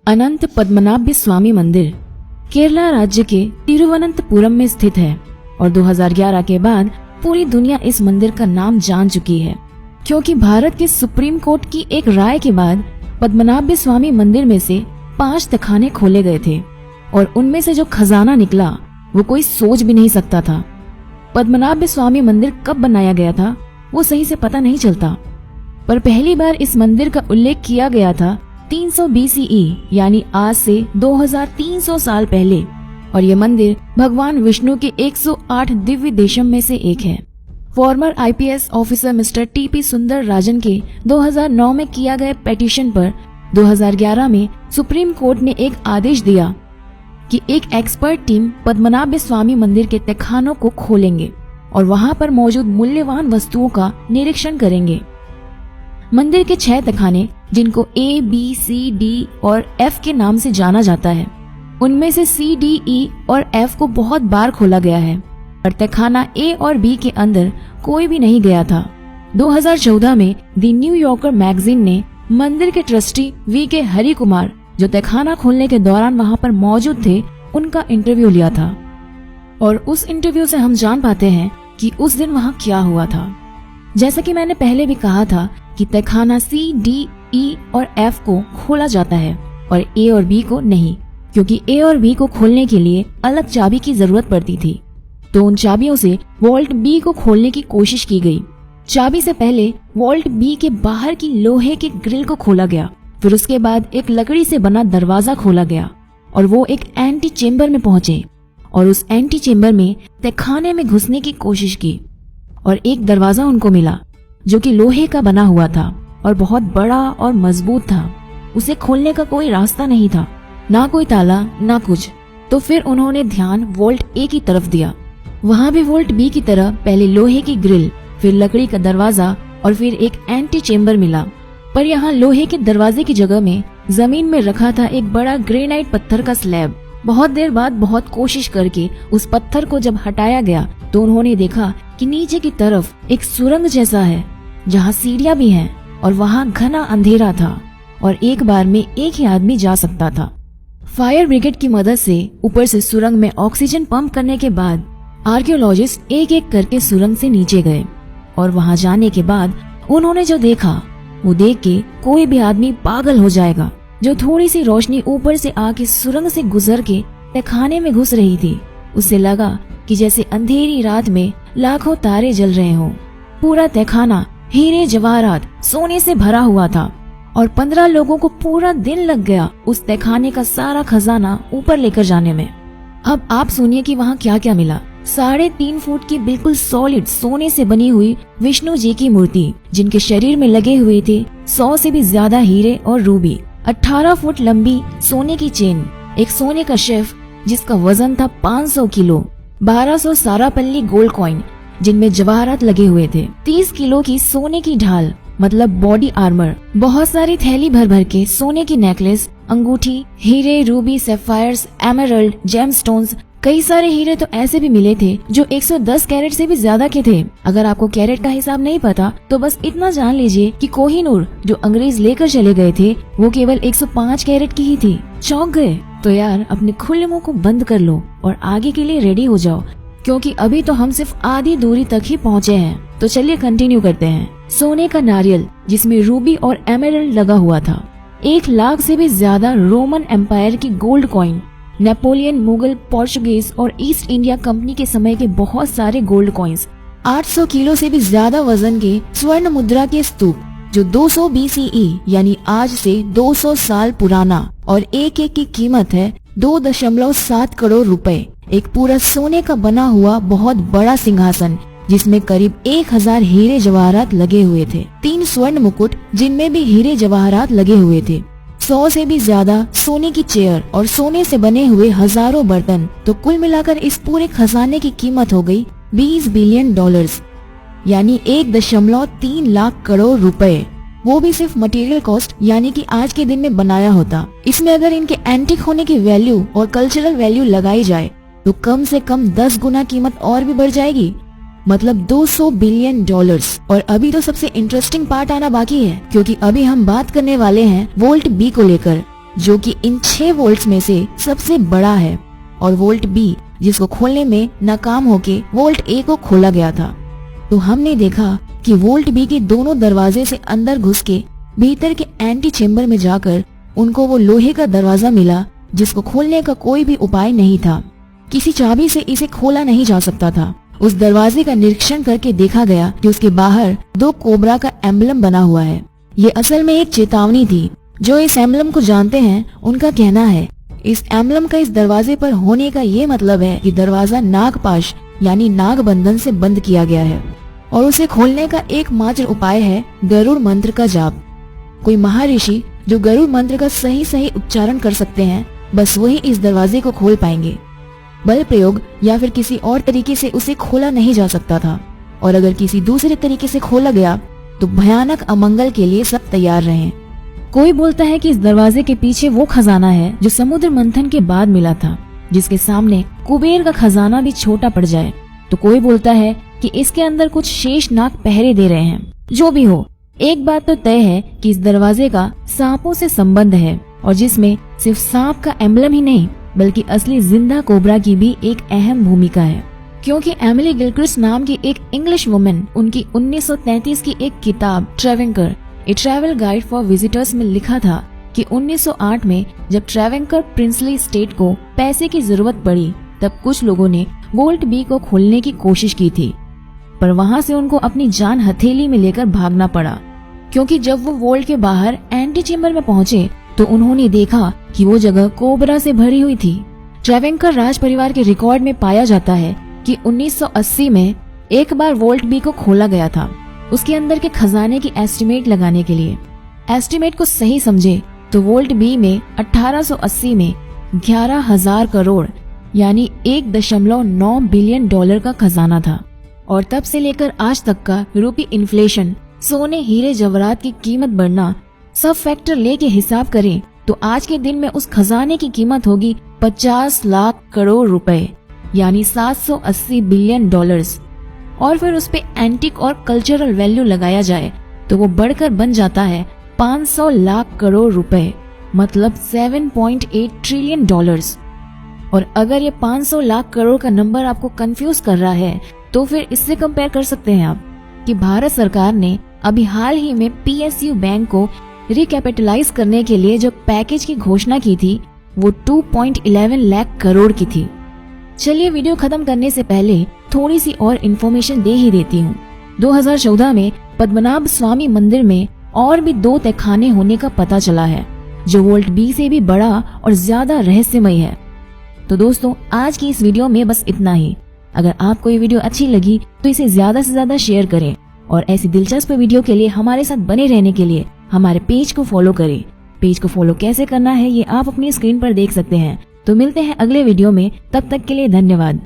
अनंत पद्मनाभ स्वामी मंदिर केरला राज्य के तिरुवनंतपुरम में स्थित है और 2011 के बाद पूरी दुनिया इस मंदिर का नाम जान चुकी है, क्योंकि भारत के सुप्रीम कोर्ट की एक राय के बाद पद्मनाभ स्वामी मंदिर में से 5 तहखाने खोले गए थे और उनमें से जो खजाना निकला वो कोई सोच भी नहीं सकता था। पद्मनाभ स्वामी मंदिर कब बनाया गया था वो सही से पता नहीं चलता, पर पहली बार इस मंदिर का उल्लेख किया गया था 300 BCE यानी आज से 2300 साल पहले, और ये मंदिर भगवान विष्णु के 108 दिव्य देशम में से एक है। Farmer IPS officer mister TP सुंदर राजन के 2009 में किया गया पिटीशन पर 2011 में सुप्रीम कोर्ट ने एक आदेश दिया कि एक एक्सपर्ट टीम पद्मनाभ स्वामी मंदिर के तहखानों को खोलेंगे और वहां पर मौजूद मूल्यवान वस्तुओं का निरीक्षण करेंगे। मंदिर के 6 तहखाने, जिनको A, B, C, D और F के नाम से जाना जाता है, उनमें से C, D, E और F को बहुत बार खोला गया है, और तहखाना A और B के अंदर कोई भी नहीं गया था। 2014 में द न्यू यॉर्कर मैगजीन ने मंदिर के ट्रस्टी VK हरि कुमार, जो तहखाना खोलने के दौरान वहां पर मौजूद थे, उनका इंटरव्यू लिया था, और उस इंटरव्यू से हम जान पाते हैं कि उस दिन वहां क्या हुआ था। जैसा कि मैंने पहले भी कहा था कि तहखाना C, D, E और F को खोला जाता है और A और B को नहीं, क्योंकि A और B को खोलने के लिए अलग चाबी की जरूरत पड़ती थी। तो उन चाबियों से वॉल्ट B को खोलने की कोशिश की गई। चाबी से पहले वॉल्ट B के बाहर की लोहे के ग्रिल को खोला गया, फिर उसके बाद एक लकड़ी से बना दरवाजा खोला गया और वो एक एंटी चेम्बर में पहुंचे और उस एंटी चेम्बर में तहखाने में घुसने की कोशिश की, और एक दरवाजा उनको मिला जो कि लोहे का बना हुआ था और बहुत बड़ा और मजबूत था। उसे खोलने का कोई रास्ता नहीं था, ना कोई ताला ना कुछ। तो फिर उन्होंने ध्यान वॉल्ट A की तरफ दिया। वहाँ भी वॉल्ट B की तरह पहले लोहे की ग्रिल, फिर लकड़ी का दरवाजा और फिर एक एंटी चेम्बर मिला, पर यहाँ लोहे के दरवाजे की जगह में जमीन में रखा था एक बड़ा ग्रेनाइट पत्थर का स्लैब। बहुत देर बाद बहुत कोशिश करके उस पत्थर को जब हटाया गया तो उन्होंने देखा कि नीचे की तरफ एक सुरंग जैसा है जहाँ सीढ़ियां भी हैं और वहाँ घना अंधेरा था और एक बार में एक ही आदमी जा सकता था। फायर ब्रिगेड की मदद से ऊपर से सुरंग में ऑक्सीजन पंप करने के बाद आर्कियोलॉजिस्ट एक एक करके सुरंग से नीचे गए, और वहाँ जाने के बाद उन्होंने जो देखा वो देख के कोई भी आदमी पागल हो जाएगा। जो थोड़ी सी रोशनी ऊपर से आके सुरंग से गुजर के तहखाने में घुस रही थी, उससे लगा कि जैसे अंधेरी रात में लाखों तारे जल रहे हों। पूरा तहखाना हीरे जवाहरात सोने से भरा हुआ था और 15 लोगों को पूरा दिन लग गया उस तहखाने का सारा खजाना ऊपर लेकर जाने में। अब आप सुनिए कि वहाँ क्या क्या मिला। 3.5 फुट की बिल्कुल सॉलिड सोने से बनी हुई विष्णु जी की मूर्ति, जिनके शरीर में लगे हुए थे 100 से भी ज्यादा हीरे और रूबी। 18 फुट लंबी सोने की चेन, एक सोने का शेफ जिसका वजन था 500 किलो, 1200 सारापल्ली गोल्ड कॉइन जिनमें जवाहरात लगे हुए थे, 30 किलो की सोने की ढाल मतलब बॉडी आर्मर, बहुत सारी थैली भर भर के सोने की नेकलेस, अंगूठी, हीरे, रूबी, सैफायर्स, एमरल्ड, जेमस्टोन्स। कई सारे हीरे तो ऐसे भी मिले थे जो 110 कैरेट से भी ज्यादा के थे। अगर आपको कैरेट का हिसाब नहीं पता तो बस इतना जान लीजिए कि कोहिनूर जो अंग्रेज लेकर चले गए थे वो केवल 105 कैरेट की ही थी। चौंक गए? तो यार अपने खुले मुंह को बंद कर लो और आगे के लिए रेडी हो जाओ, क्योंकि अभी तो हम सिर्फ आधी दूरी तक ही पहुँचे हैं। तो चलिए कंटिन्यू करते हैं। सोने का नारियल जिसमें रूबी और एमरल्ड लगा हुआ था, 1 लाख से भी ज्यादा रोमन एम्पायर की gold coin, Napoleon, Mughal, Portuguese और ईस्ट इंडिया कंपनी के समय के बहुत सारे गोल्ड कॉइन्स, 800 किलो से भी ज्यादा वजन के स्वर्ण मुद्रा के स्तूप जो 200 BCE यानी आज से 200 साल पुराना, और एक एक की कीमत है 2.7 करोड़ रुपए। एक पूरा सोने का बना हुआ बहुत बड़ा सिंहासन जिसमें करीब 1000 हीरे जवाहरात लगे हुए थे, 3 स्वर्ण मुकुट जिनमें भी हीरे जवाहरात लगे हुए थे, 100 से भी ज्यादा सोने की चेयर और सोने से बने हुए हजारों बर्तन। तो कुल मिलाकर इस पूरे खजाने की कीमत हो गई $20 बिलियन यानी 1.3 लाख करोड़ रुपए। वो भी सिर्फ मटेरियल कॉस्ट यानी कि आज के दिन में बनाया होता। इसमें अगर इनके एंटीक होने की वैल्यू और कल्चरल वैल्यू लगाई जाए तो कम से कम 10 गुना कीमत और भी बढ़ जाएगी, मतलब $200 बिलियन। और अभी तो सबसे इंटरेस्टिंग पार्ट आना बाकी है, क्योंकि अभी हम बात करने वाले हैं वोल्ट बी को लेकर। जो कि इन 6 वोल्ट्स में से सबसे बड़ा है, और वोल्ट बी जिसको खोलने में नाकाम होके वोल्ट ए को खोला गया था। तो हमने देखा कि वोल्ट बी के दोनों दरवाजे से अंदर घुस के भीतर के एंटी चेम्बर में जाकर उनको वो लोहे का दरवाजा मिला जिसको खोलने का कोई भी उपाय नहीं था। किसी चाबी से इसे खोला नहीं जा सकता था। उस दरवाजे का निरीक्षण करके देखा गया कि उसके बाहर 2 कोबरा का एम्बलम बना हुआ है। ये असल में एक चेतावनी थी। जो इस एम्बलम को जानते हैं उनका कहना है इस एम्बलम का इस दरवाजे पर होने का ये मतलब है कि दरवाजा नागपाश यानी नाग बंधन से बंद किया गया है और उसे खोलने का एकमात्र उपाय है गरुड़ मंत्र का जाप। कोई महर्षि जो गरुड़ मंत्र का सही उच्चारण कर सकते हैं, बस वही इस दरवाजे को खोल पाएंगे। बल प्रयोग या फिर किसी और तरीके से उसे खोला नहीं जा सकता था, और अगर किसी दूसरे तरीके से खोला गया तो भयानक अमंगल के लिए सब तैयार रहें। कोई बोलता है कि इस दरवाजे के पीछे वो खजाना है जो समुद्र मंथन के बाद मिला था, जिसके सामने कुबेर का खजाना भी छोटा पड़ जाए। तो कोई बोलता है कि इसके अंदर कुछ शेष नाग पहरे दे रहे हैं। जो भी हो, एक बात तो तय है कि इस दरवाजे का सांपों से संबंध है, और जिसमें सिर्फ सांप का एम्बलम ही नहीं बल्कि असली जिंदा कोबरा की भी एक अहम भूमिका है। क्योंकि एमिली गिलक्रिस्ट नाम की एक इंग्लिश वुमन उनकी 1933 की एक किताब ट्रेवेंकर ए ट्रैवल गाइड फॉर विजिटर्स में लिखा था कि 1908 में जब ट्रेवेंकर प्रिंसली स्टेट को पैसे की जरूरत पड़ी तब कुछ लोगों ने वोल्ट बी को खोलने की कोशिश की थी, पर वहां से उनको अपनी जान हथेली में लेकर भागना पड़ा। क्योंकि जब वो वोल्ट के बाहर एंटी चेम्बर में पहुंचे तो उन्होंने देखा कि वो जगह कोबरा से भरी हुई थी। ट्रेवेंकर राज परिवार के रिकॉर्ड में पाया जाता है कि 1980 में एक बार वोल्ट बी को खोला गया था, उसके अंदर के खजाने की एस्टिमेट लगाने के लिए। एस्टिमेट को सही समझे तो वोल्ट बी में 1880 में 11,000 करोड़ यानी 1.9 बिलियन डॉलर का खजाना था, और तब से लेकर आज तक का यूरोपीय इन्फ्लेशन, सोने हीरे जवाहरात की कीमत बढ़ना, सब फैक्टर लेके हिसाब करें तो आज के दिन में उस खजाने की कीमत होगी 50 लाख करोड़ रुपए यानी 780 बिलियन डॉलर्स। और फिर उस पे एंटिक और कल्चरल वैल्यू लगाया जाए तो वो बढ़कर बन जाता है 500 लाख करोड़ रुपए, मतलब 7.8 ट्रिलियन डॉलर्स। और अगर ये 500 लाख करोड़ का नंबर आपको कंफ्यूज कर रहा है तो फिर इससे कंपेयर कर सकते हैं आप कि भारत सरकार ने अभी हाल ही में PSU बैंक को रिकैपिटलाइज करने के लिए जो पैकेज की घोषणा की थी वो 2.11 लाख करोड़ की थी। चलिए वीडियो खत्म करने से पहले थोड़ी सी और इन्फॉर्मेशन दे ही देती हूँ। 2014 में पद्मनाभ स्वामी मंदिर में और भी 2 तहखाने होने का पता चला है जो वोल्ट बी से भी बड़ा और ज्यादा रहस्यमय है। तो दोस्तों, आज की इस वीडियो में बस इतना ही। अगर आपको ये वीडियो अच्छी लगी तो इसे ज्यादा से ज्यादा शेयर करें, और ऐसी दिलचस्प वीडियो के लिए हमारे साथ बने रहने के लिए हमारे पेज को फॉलो करें। पेज को फॉलो कैसे करना है ये आप अपनी स्क्रीन पर देख सकते हैं। तो मिलते हैं अगले वीडियो में, तब तक के लिए धन्यवाद।